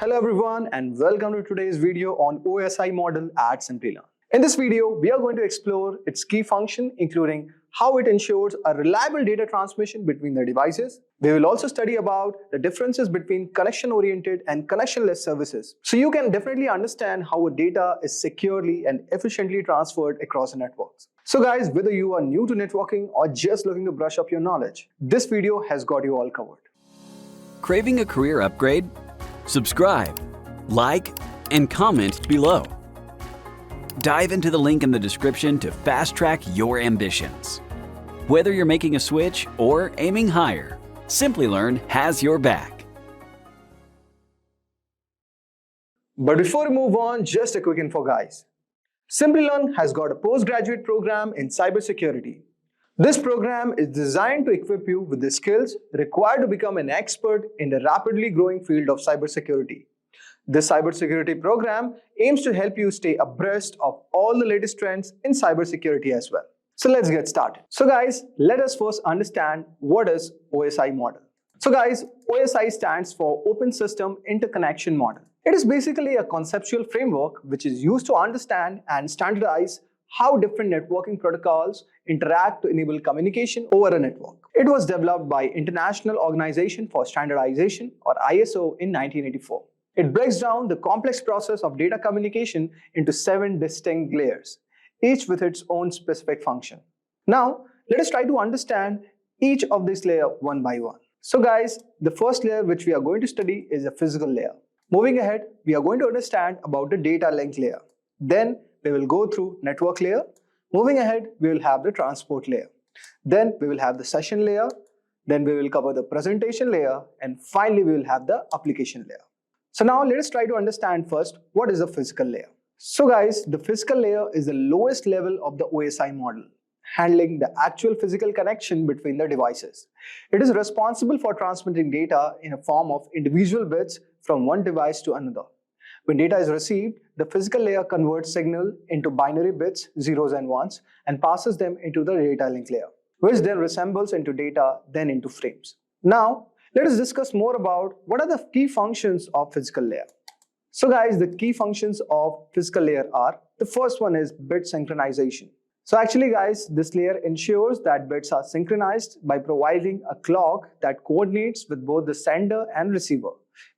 Hello everyone and welcome to today's video on OSI model at Simplilearn. In this video, we are going to explore its key function, including how it ensures a reliable data transmission between the devices. We will also study about the differences between connection-oriented and connectionless services, so you can definitely understand how a data is securely and efficiently transferred across the networks. So guys, whether you are new to networking or just looking to brush up your knowledge, this video has got you all covered. Craving a career upgrade? Subscribe, like, and comment below. Dive into the link in the description to fast-track your ambitions. Whether you're making a switch or aiming higher, Simplilearn has your back. But before we move on, just a quick info guys. Simplilearn has got a postgraduate program in cybersecurity. This program is designed to equip you with the skills required to become an expert in the rapidly growing field of cybersecurity. This cybersecurity program aims to help you stay abreast of all the latest trends in cybersecurity as well. So let's get started. So guys, let us first understand what is OSI model. So guys, OSI stands for OpenSystem Interconnection Model. It is basically a conceptual framework which is used to understand and standardize how different networking protocols interact to enable communication over a network. It was developed by International Organization for Standardization or ISO in 1984. It breaks down the complex process of data communication into 7 distinct layers, each with its own specific function. Now, let us try to understand each of these layers one by one. So guys, the first layer which we are going to study is the physical layer. Moving ahead, we are going to understand about the data link layer. Then we will go through network layer. Moving ahead, we will have the transport layer. Then we will have the session layer. Then we will cover the presentation layer. And finally, we will have the application layer. So now let us try to understand first what is the physical layer. So guys, the physical layer is the lowest level of the OSI model, handling the actual physical connection between the devices. It is responsible for transmitting data in a form of individual bits from one device to another. When data is received, the physical layer converts signal into binary bits, zeros and ones, and passes them into the data link layer, which then resembles into data, then into frames. Now, let us discuss more about what are the key functions of physical layer. So guys, the key functions of physical layer are, the first one is bit synchronization. So actually guys, this layer ensures that bits are synchronized by providing a clock that coordinates with both the sender and receiver,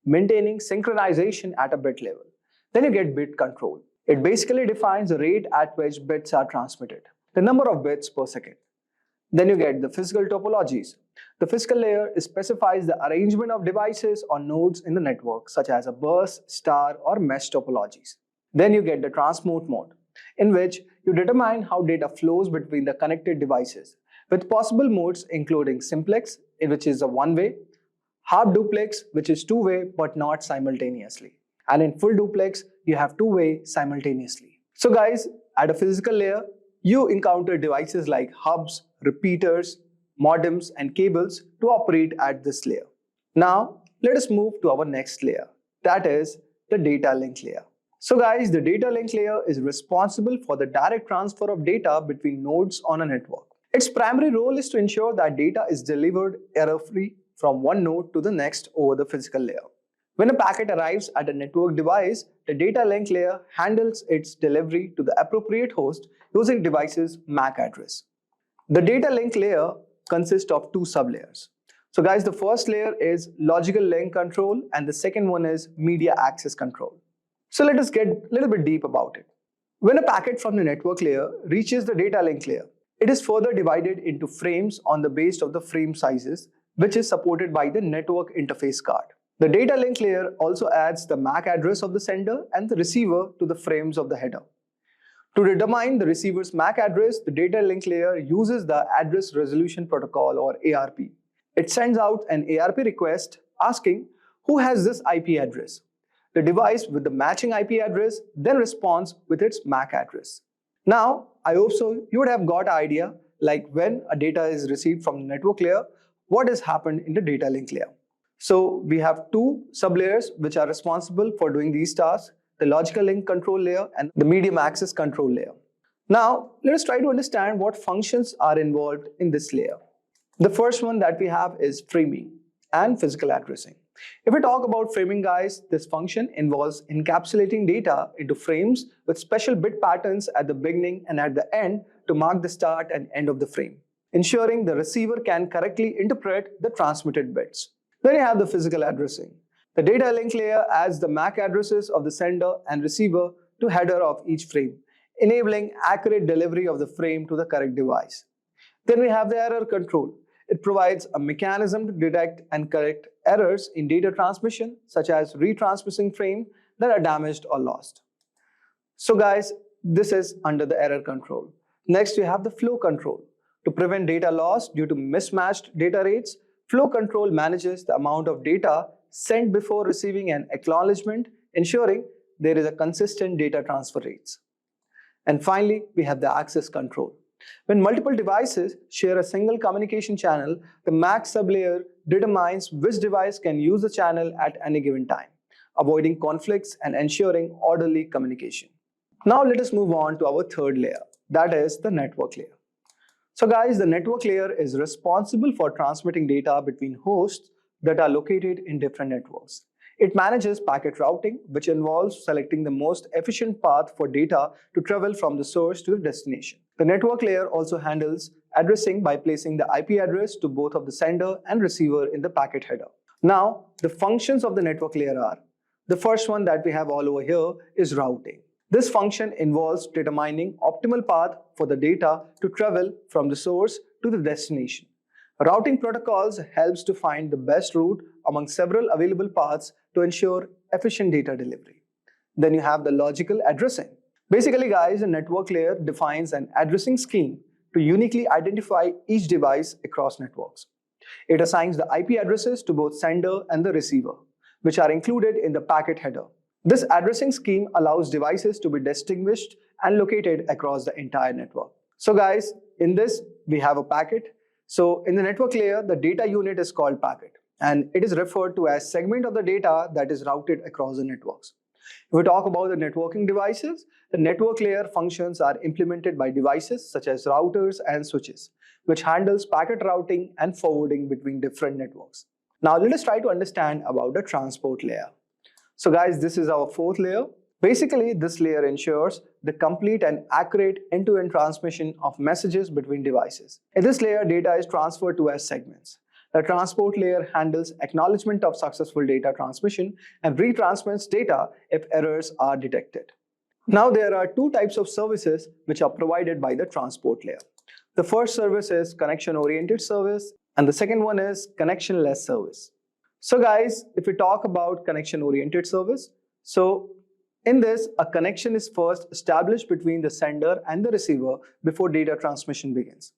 maintaining synchronization at a bit level. Then you get bit control. It basically defines the rate at which bits are transmitted, the number of bits per second. Then you get the physical topologies. The physical layer specifies the arrangement of devices or nodes in the network, such as a bus, star, or mesh topologies. Then you get the transmute mode, in which you determine how data flows between the connected devices, with possible modes including simplex, which is a one-way, half duplex, which is two-way but not simultaneously, and in full duplex, you have two-way simultaneously. So guys, at a physical layer, you encounter devices like hubs, repeaters, modems, and cables to operate at this layer. Now, let us move to our next layer, that is the data link layer. So guys, the data link layer is responsible for the direct transfer of data between nodes on a network. Its primary role is to ensure that data is delivered error-free from one node to the next over the physical layer. When a packet arrives at a network device, the data link layer handles its delivery to the appropriate host using device's MAC address. The data link layer consists of 2 sublayers. So guys, the first layer is logical link control and the second one is media access control. So let us get a little bit deep about it. When a packet from the network layer reaches the data link layer, it is further divided into frames on the basis of the frame sizes, which is supported by the network interface card. The data link layer also adds the MAC address of the sender and the receiver to the frames of the header. To determine the receiver's MAC address, the data link layer uses the Address Resolution Protocol or ARP. It sends out an ARP request asking who has this IP address. The device with the matching IP address then responds with its MAC address. Now, I hope so you would have got an idea like when a data is received from the network layer, what has happened in the data link layer. So we have 2 sublayers which are responsible for doing these tasks, the logical link control layer and the medium access control layer. Now, let us try to understand what functions are involved in this layer. The first one that we have is framing and physical addressing. If we talk about framing, guys, this function involves encapsulating data into frames with special bit patterns at the beginning and at the end to mark the start and end of the frame, ensuring the receiver can correctly interpret the transmitted bits. Then you have the physical addressing. The data link layer adds the MAC addresses of the sender and receiver to header of each frame, enabling accurate delivery of the frame to the correct device. Then we have the error control. It provides a mechanism to detect and correct errors in data transmission, such as retransmitting frames that are damaged or lost. So guys, this is under the error control. Next, we have the flow control. To prevent data loss due to mismatched data rates, flow control manages the amount of data sent before receiving an acknowledgement, ensuring there is a consistent data transfer rates. And finally, we have the access control. When multiple devices share a single communication channel, the MAC sublayer determines which device can use the channel at any given time, avoiding conflicts and ensuring orderly communication. Now let us move on to our third layer, that is the network layer. So guys, the network layer is responsible for transmitting data between hosts that are located in different networks. It manages packet routing, which involves selecting the most efficient path for data to travel from the source to the destination. The network layer also handles addressing by placing the IP address to both of the sender and receiver in the packet header. Now, the functions of the network layer are: the first one that we have all over here is routing. This function involves determining optimal path for the data to travel from the source to the destination. Routing protocols helps to find the best route among several available paths to ensure efficient data delivery. Then you have the logical addressing. Basically, guys, a network layer defines an addressing scheme to uniquely identify each device across networks. It assigns the IP addresses to both sender and the receiver, which are included in the packet header. This addressing scheme allows devices to be distinguished and located across the entire network. So guys, in this, we have a packet. So in the network layer, the data unit is called packet, and it is referred to as segment of the data that is routed across the networks. If we talk about the networking devices, the network layer functions are implemented by devices such as routers and switches, which handles packet routing and forwarding between different networks. Now let us try to understand about the transport layer. So guys, this is our fourth layer. Basically, this layer ensures the complete and accurate end-to-end transmission of messages between devices. In this layer, data is transferred to as segments. The transport layer handles acknowledgement of successful data transmission and retransmits data if errors are detected. Now, there are two types of services which are provided by the transport layer. The first service is connection-oriented service, and the second one is connection-less service. So guys, if we talk about connection-oriented service, so in this, a connection is first established between the sender and the receiver before data transmission begins.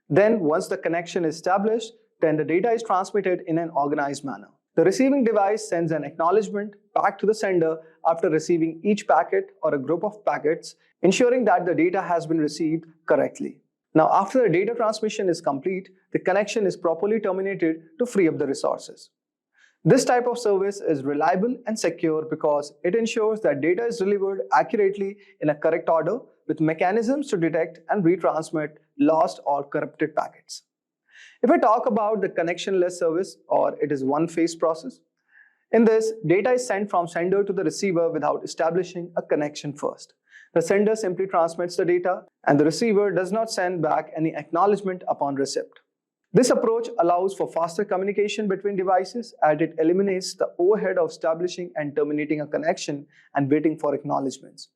Then, once the connection is established, then the data is transmitted in an organized manner. The receiving device sends an acknowledgement back to the sender after receiving each packet or a group of packets, ensuring that the data has been received correctly. Now, after the data transmission is complete, the connection is properly terminated to free up the resources. This type of service is reliable and secure because it ensures that data is delivered accurately in a correct order with mechanisms to detect and retransmit lost or corrupted packets. If I talk about the connectionless service, or it is one-phase process, in this, data is sent from sender to the receiver without establishing a connection first. The sender simply transmits the data and the receiver does not send back any acknowledgement upon receipt. This approach allows for faster communication between devices as it eliminates the overhead of establishing and terminating a connection and waiting for acknowledgements.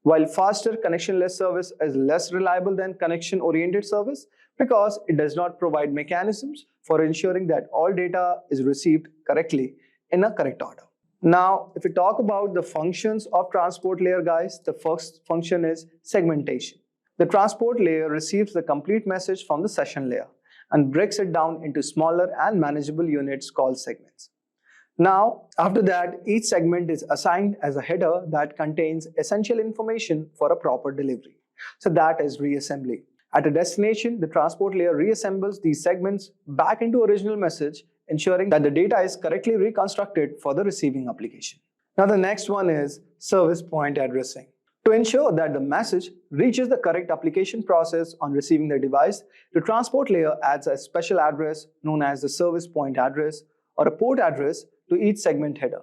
While faster connectionless service is less reliable than connection-oriented service because it does not provide mechanisms for ensuring that all data is received correctly in a correct order. Now, if we talk about the functions of transport layer, guys, the first function is segmentation. The transport layer receives the complete message from the session layer and breaks it down into smaller and manageable units called segments. Now, after that, each segment is assigned as a header that contains essential information for a proper delivery. So that is reassembly. At a destination, the transport layer reassembles these segments back into original message, ensuring that the data is correctly reconstructed for the receiving application. Now, the next one is service point addressing. To ensure that the message reaches the correct application process on receiving the device, the transport layer adds a special address known as the service point address or a port address to each segment header.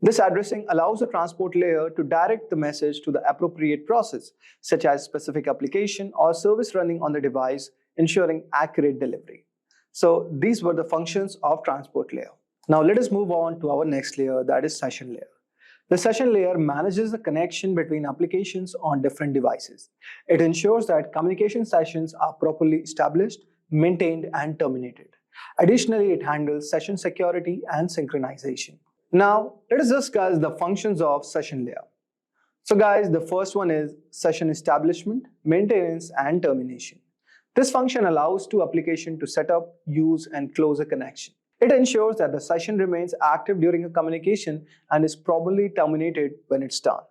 This addressing allows the transport layer to direct the message to the appropriate process, such as specific application or service running on the device, ensuring accurate delivery. So these were the functions of transport layer. Now let us move on to our next layer, that is session layer. The session layer manages the connection between applications on different devices. It ensures that communication sessions are properly established, maintained, and terminated. Additionally, it handles session security and synchronization. Now, let us discuss the functions of session layer. So guys, the first one is session establishment, maintenance, and termination. This function allows two applications to set up, use, and close a connection. It ensures that the session remains active during a communication and is properly terminated when it's done.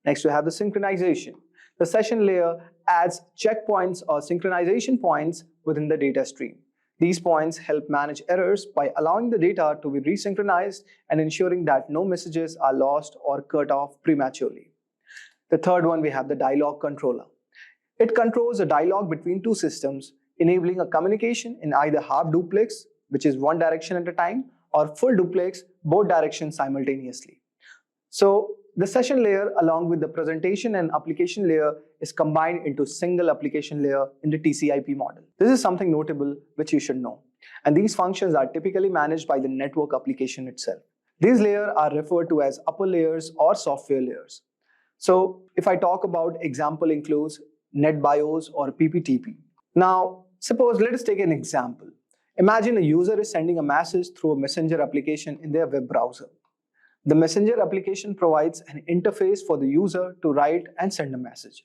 Next, we have the synchronization. The session layer adds checkpoints or synchronization points within the data stream. These points help manage errors by allowing the data to be resynchronized and ensuring that no messages are lost or cut off prematurely. The third one, we have the dialogue controller. It controls a dialogue between two systems, enabling a communication in either half duplex, which is one direction at a time, or full duplex, both directions simultaneously. So the session layer along with the presentation and application layer is combined into single application layer in the TCP model. This is something notable which you should know. And these functions are typically managed by the network application itself. These layers are referred to as upper layers or software layers. So if I talk about example includes NetBIOS or PPTP. Now suppose let us take an example. Imagine a user is sending a message through a messenger application in their web browser. The messenger application provides an interface for the user to write and send a message.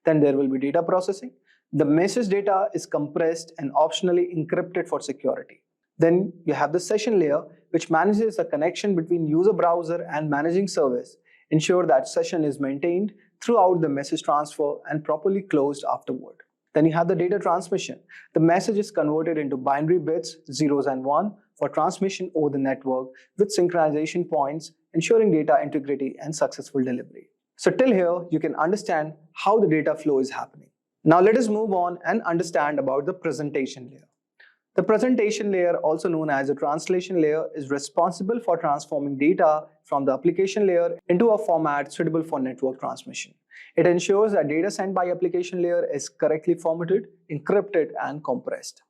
Then there will be data processing. The message data is compressed and optionally encrypted for security. Then you have the session layer, which manages the connection between user browser and managing service, ensure that session is maintained throughout the message transfer and properly closed afterward. Then you have the data transmission. The message is converted into binary bits, zeros and one, for transmission over the network with synchronization points, ensuring data integrity and successful delivery. So till here, you can understand how the data flow is happening. Now let us move on and understand about the presentation layer. The presentation layer, also known as the translation layer, is responsible for transforming data from the application layer into a format suitable for network transmission. It ensures that data sent by application layer is correctly formatted, encrypted, and compressed.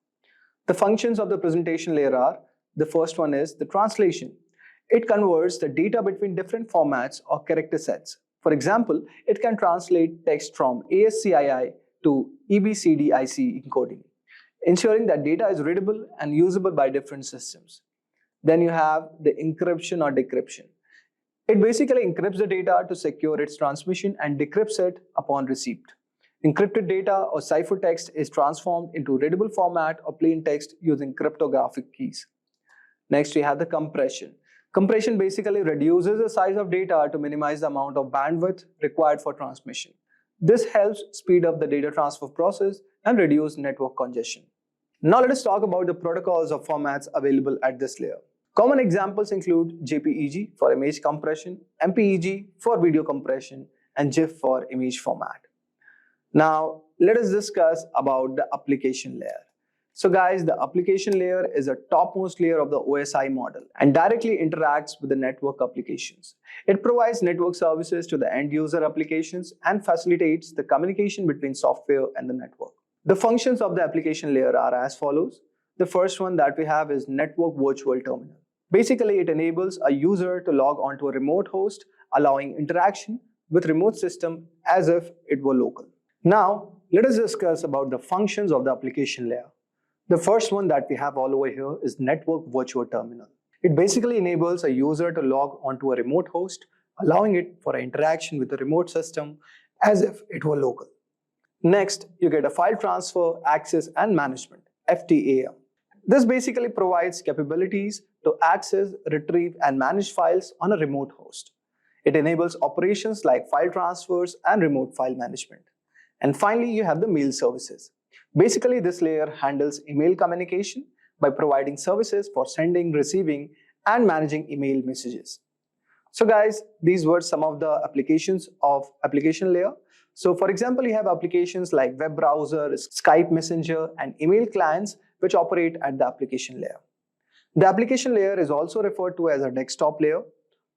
The functions of the presentation layer are, the first one is the translation. It converts the data between different formats or character sets. For example, it can translate text from ASCII to EBCDIC encoding, ensuring that data is readable and usable by different systems. Then you have the encryption or decryption. It basically encrypts the data to secure its transmission and decrypts it upon receipt. Encrypted data or ciphertext is transformed into readable format or plain text using cryptographic keys. Next, we have the compression. Compression basically reduces the size of data to minimize the amount of bandwidth required for transmission. This helps speed up the data transfer process and reduce network congestion. Now let us talk about the protocols or formats available at this layer. Common examples include JPEG for image compression, MPEG for video compression, and GIF for image format. Now let us discuss about the application layer. So guys, the application layer is a topmost layer of the OSI model and directly interacts with the network applications. It provides network services to the end user applications and facilitates the communication between software and the network. The functions of the application layer are as follows. The first one that we have is network virtual terminal. Basically, it enables a user to log onto a remote host, allowing interaction with remote system as if it were local. Now, let us discuss about the functions of the application layer. The first one that we have all over here is network virtual terminal. It basically enables a user to log onto a remote host, allowing it for an interaction with the remote system as if it were local. Next, you get a file transfer, access, and management, FTAM. This basically provides capabilities to access, retrieve, and manage files on a remote host. It enables operations like file transfers and remote file management. And finally, you have the mail services. Basically, this layer handles email communication by providing services for sending, receiving, and managing email messages. So guys, these were some of the applications of application layer. So for example, you have applications like web browser, Skype Messenger, and email clients which operate at the application layer. The application layer is also referred to as a desktop layer.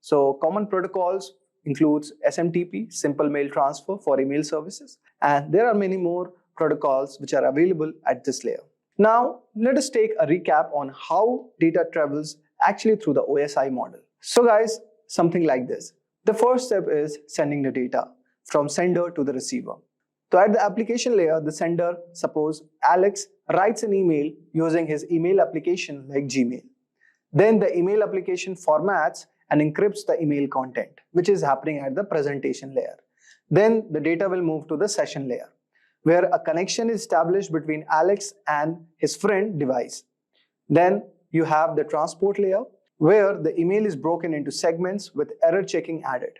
So common protocols includes SMTP, Simple Mail Transfer for email services, and there are many more protocols which are available at this layer. Now, let us take a recap on how data travels actually through the OSI model. So guys, something like this. The first step is sending the data from sender to the receiver. So at the application layer, the sender, suppose Alex, writes an email using his email application like Gmail. Then the email application formats and encrypts the email content, which is happening at the presentation layer. Then the data will move to the session layer, where a connection is established between Alex and his friend device. Then you have the transport layer, where the email is broken into segments with error checking added.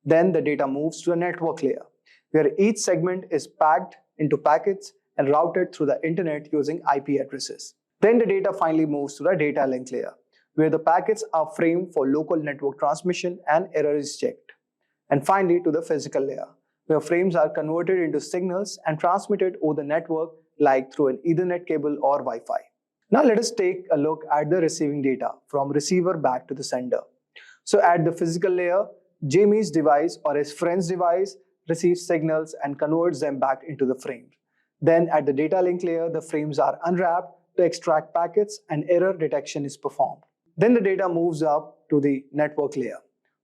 Then the data moves to the network layer, where each segment is packed into packets and routed through the internet using IP addresses. Then the data finally moves to the data link layer, where the packets are framed for local network transmission and error is checked. And finally to the physical layer, where frames are converted into signals and transmitted over the network like through an Ethernet cable or Wi-Fi. Now let us take a look at the receiving data from receiver back to the sender. So at the physical layer, Jamie's device or his friend's device receives signals and converts them back into the frames. Then at the data link layer, the frames are unwrapped to extract packets and error detection is performed. Then the data moves up to the network layer,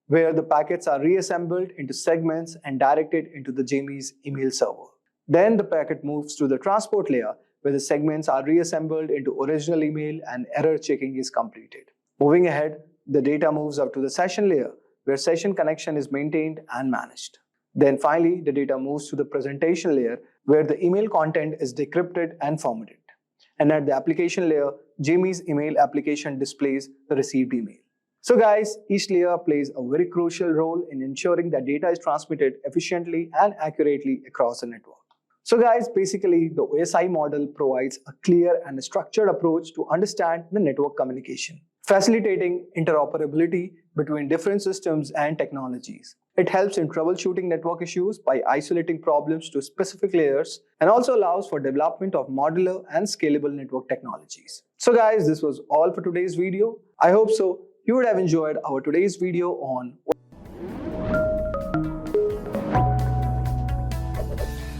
where the packets are reassembled into segments and directed into the Jamie's email server. Then the packet moves to the transport layer, where the segments are reassembled into original email and error checking is completed. Moving ahead, the data moves up to the session layer, where session connection is maintained and managed. Then finally, the data moves to the presentation layer, where the email content is decrypted and formatted. And at the application layer, Jamie's email application displays the received email. So guys, each layer plays a very crucial role in ensuring that data is transmitted efficiently and accurately across the network. So guys, basically the OSI model provides a clear and structured approach to understand the network communication, facilitating interoperability between different systems and technologies. It helps in troubleshooting network issues by isolating problems to specific layers and also allows for development of modular and scalable network technologies. So guys, this was all for today's video. I hope so you would have enjoyed our today's video on.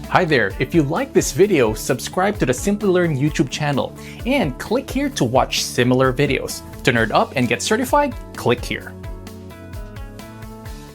Hi there, if you like this video, subscribe to the Simplilearn YouTube channel and click here to watch similar videos. To nerd up and get certified, click here.